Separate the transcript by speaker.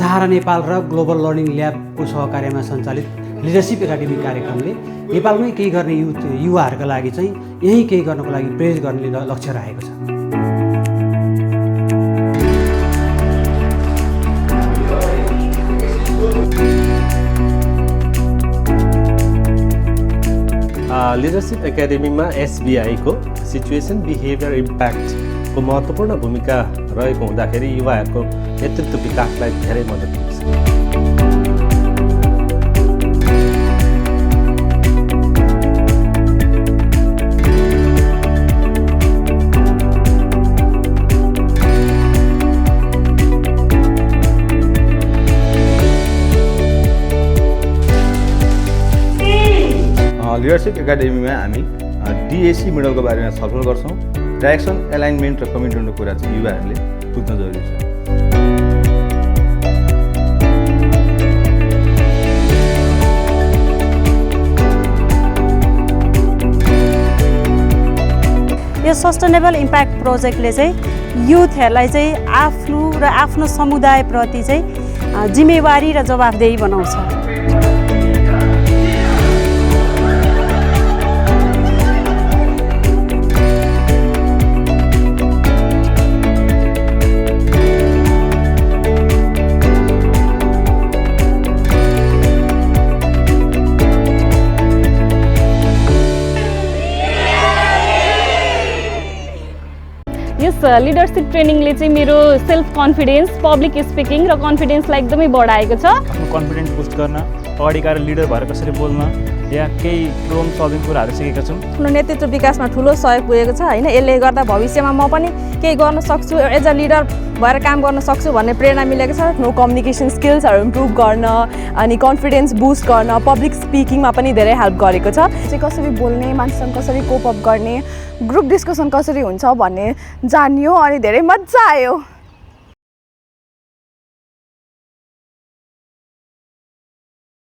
Speaker 1: सहारा नेपाल र global learning ल्याबको सहकार्यमा सञ्चालित लिडरसिप एकाडेमी कार्यक्रमले नेपालमै केही गर्ने युवाहरूका लागि चाहिँ यही केही गर्नको लागि प्रेरित गर्ने लक्ष्य राखेको छ।
Speaker 2: लिडरसिप एकाडेमीमा एसबिआई को सिचुएसन बिहेभियर इम्प्याक्टको महत्त्वपूर्ण भूमिका रहेको हुँदाखेरि युवाहरूको नेतृत्व विकासलाई धेरै मद्दत गर्छ।
Speaker 3: लिडरसिप एकाडेमीमा हामी डिएसी मोडलको बारेमा छलफल गर्छौँ। डाइरेक्सन, एलाइनमेन्ट र कमिटमेन्टको कुरा चाहिँ युवाहरूले बुझ्न जरुरी छ।
Speaker 4: यो सस्टेनेबल इम्प्याक्ट प्रोजेक्टले चाहिँ युथहरूलाई चाहिँ आफ्नो र आफ्नो समुदायप्रति चाहिँ जिम्मेवारी र जवाफदेही बनाउँछ।
Speaker 5: यस लिडरसिप ट्रेनिङले चाहिँ मेरो सेल्फ कन्फिडेन्स, पब्लिक स्पिकिङ र कन्फिडेन्सलाई एकदमै बढाएको छ।
Speaker 6: आफ्नो कन्फिडेन्स बुस्ट गर्न, अगाडि गएर लिडर भएर कसरी बोल्न, या केही प्रब्लम सल्भिङ कुराहरू सिकेका छौँ।
Speaker 7: आफ्नो नेतृत्व विकासमा ठुलो सहयोग पुगेको छ हैन। यसले गर्दा भविष्यमा म पनि केही गर्न सक्छु, एज अ लिडर भएर काम गर्न सक्छु भन्ने प्रेरणा मिलेको छ। नो कम्युनिकेसन स्किल्सहरू इम्प्रुभ गर्न अनि कन्फिडेन्स बुस्ट गर्न, पब्लिक स्पिकिङमा पनि धेरै हेल्प गरेको छ।
Speaker 8: चाहिँ कसरी बोल्ने, मान्छेसँग कसरी कोप अप गर्ने, ग्रुप डिस्कसन कसरी हुन्छ भन्ने जानियो अनि धेरै मजा आयो।